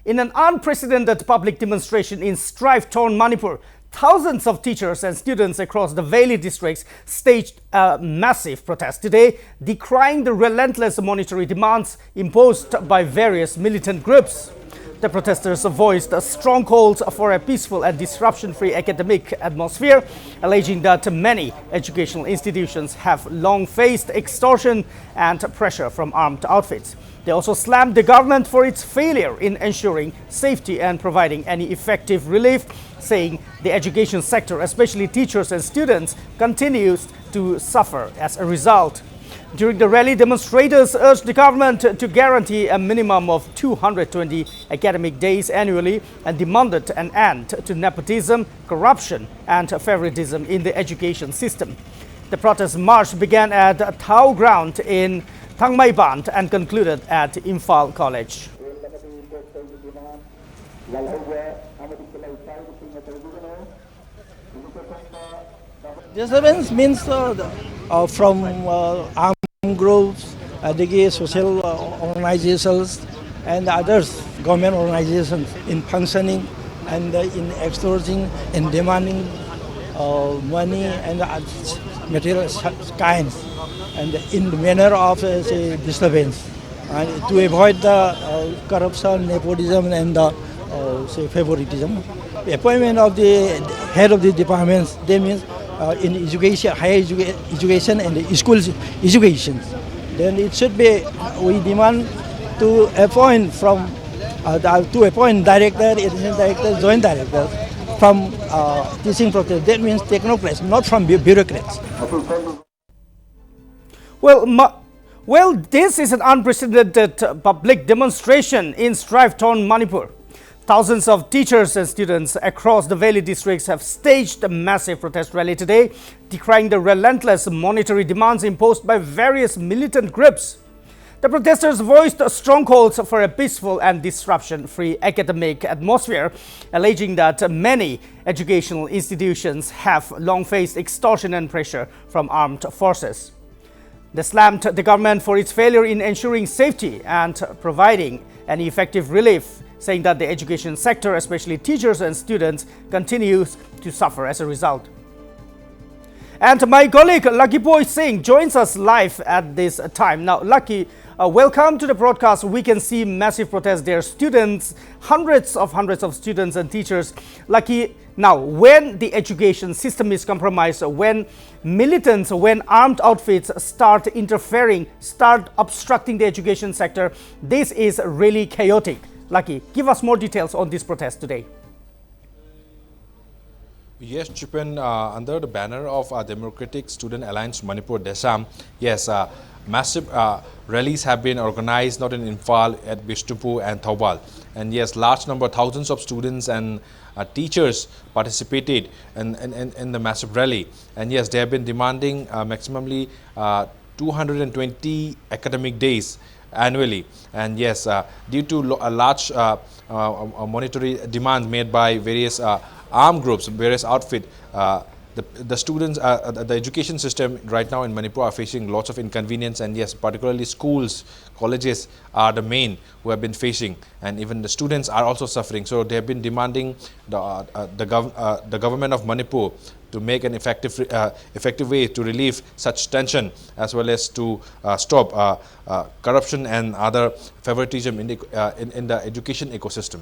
In an unprecedented public demonstration in strife-torn Manipur, thousands of teachers and students across the Valley districts staged a massive protest today, decrying the relentless monetary demands imposed by various militant groups. The protesters voiced strong calls for a peaceful and disruption-free academic atmosphere, alleging that many educational institutions have long faced extortion and pressure from armed outfits. They also slammed the government for its failure in ensuring safety and providing any effective relief, saying the education sector, especially teachers and students, continues to suffer as a result. During the rally, demonstrators urged the government to guarantee a minimum of 220 academic days annually and demanded an end to nepotism, corruption and favoritism in the education system. The protest march began at Thao Ground in Thangmaiban and concluded at Imphal College. Disturbance means from armed groups, social organizations and others, government organizations in functioning and in extorting and demanding money and material kinds and in the manner of disturbance and to avoid the corruption, nepotism and favoritism. The appointment of the head of the departments, they means in education, higher education and school education. Then it should be, we demand to appoint director, assistant director, joint director from teaching process. That means technocrats, not from bureaucrats. Well, this is an unprecedented public demonstration in strife-torn Manipur. Thousands of teachers and students across the Valley districts have staged a massive protest rally today, decrying the relentless monetary demands imposed by various militant groups. The protesters voiced strong calls for a peaceful and disruption-free academic atmosphere, alleging that many educational institutions have long faced extortion and pressure from armed forces. They slammed the government for its failure in ensuring safety and providing an effective relief, saying that the education sector, especially teachers and students, continues to suffer as a result. And my colleague Lucky Boy Singh joins us live at this time. Now, Lucky, welcome to the broadcast. We can see massive protests there. Students, hundreds of students and teachers. Lucky, now, when the education system is compromised, when militants, when armed outfits start interfering, start obstructing the education sector, this is really chaotic. Lucky, give us more details on this protest today. Yes, Chipen, under the banner of Democratic Student Alliance Manipur Desam, yes, massive rallies have been organized not in Imphal, at Bishnupur and Thoubal. And yes, large number, thousands of students and teachers participated in the massive rally. And yes, they have been demanding maximally 220 academic days annually. And yes, due to a large monetary demand made by various armed groups, various outfits, the students, the education system right now in Manipur are facing lots of inconvenience, and yes, particularly schools, colleges are the main who have been facing, and even the students are also suffering. So they have been demanding the government of Manipur to make an effective way to relieve such tension, as well as to stop corruption and other favoritism in the education ecosystem.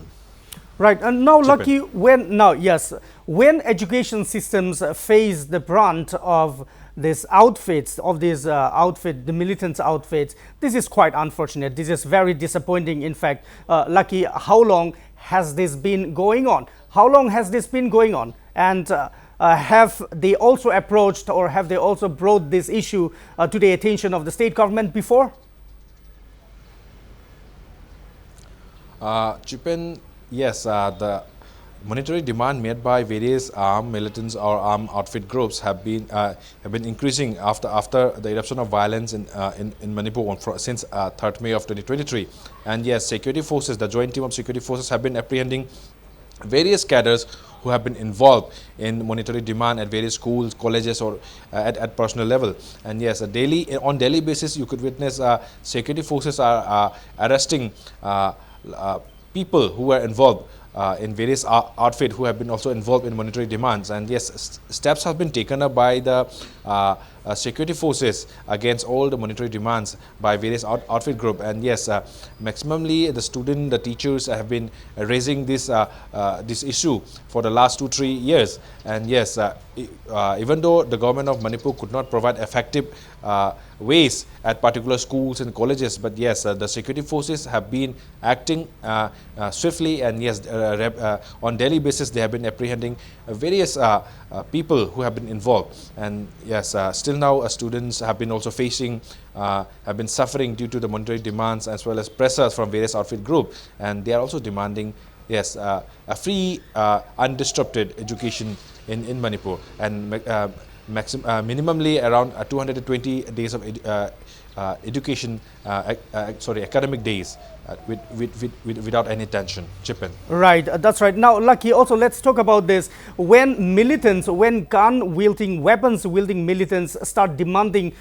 Right, and now Lucky, when education systems face the brunt of these outfits, the militants outfits, this is quite unfortunate. This is very disappointing. In fact, Lucky, how long has this been going on? How long has this been going on? And have they also approached, or have they also brought this issue to the attention of the state government before? Chipen, yes, the monetary demand made by various armed militants or armed outfit groups have been increasing after the eruption of violence in Manipur since 3rd May of 2023. And yes, security forces, the joint team of security forces, have been apprehending various cadres who have been involved in monetary demand at various schools, colleges, or at personal level. And yes, on daily basis, you could witness security forces are arresting people who are involved in various outfit who have been also involved in monetary demands. And yes, steps have been taken up by the security forces against all the monetary demands by various outfit group. And yes, maximally the teachers have been raising this this issue for the last 2-3 years. And yes, even though the government of Manipur could not provide effective ways at particular schools and colleges, but yes, the security forces have been acting swiftly, and yes, on daily basis they have been apprehending various people who have been involved. And yes, still now students have been also facing have been suffering due to the monetary demands as well as pressures from various outfit group, and they are also demanding, yes, a free undisrupted education in Manipur, and minimally around 220 days of education, academic days without any tension. Chipin. Right, that's right. Now, Lucky, also let's talk about this. When militants, when gun-wielding, weapons-wielding militants start demanding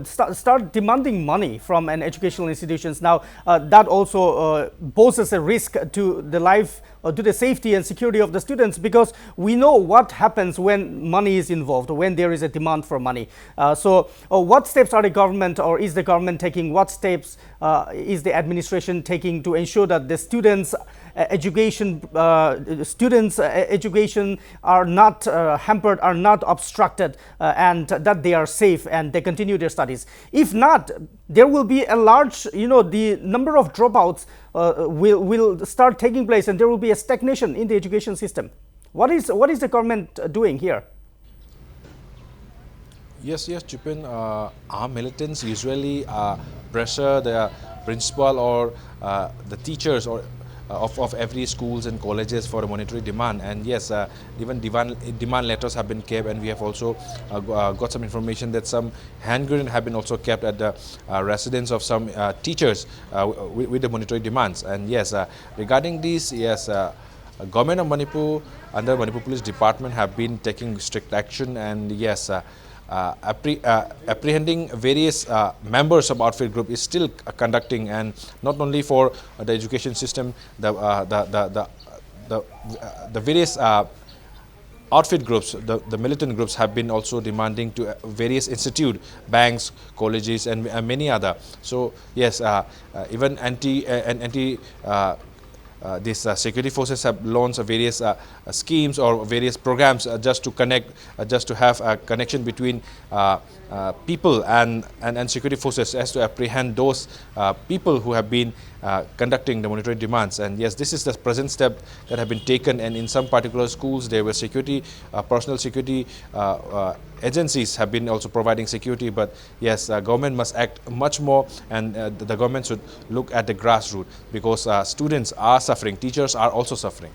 start demanding money from an educational institutions, now that also poses a risk to the life, to the safety and security of the students, because we know what happens when money is involved, when there is a demand for money. So what steps are the government, or is the government taking, what steps is the administration taking to ensure that the students' education are not hampered, are not obstructed, and that they are safe and they continue their studies? If not, there will be a large, the number of dropouts will start taking place, and there will be a stagnation in the education system. What is the government doing here? Yes, Chipin. Armed militants usually pressure the principal or the teachers or of every schools and colleges for a monetary demand. And yes, even demand letters have been kept, and we have also got some information that some hand grenades have been also kept at the residence of some teachers with the monetary demands. And yes, regarding this, yes, government of Manipur under Manipur Police Department have been taking strict action, and yes, apprehending various members of outfit group is still conducting, and not only for the education system, the various outfit groups, the militant groups have been also demanding to various institute, banks, colleges, and many other. So yes, even these security forces have launched various schemes or various programs just to connect, just to have a connection between people and security forces, as to apprehend those people who have been conducting the monetary demands. And yes, this is the present step that have been taken, and in some particular schools there were security, personal security agencies have been also providing security. But yes, government must act much more, and the government should look at the grassroots, because students are suffering, teachers are also suffering.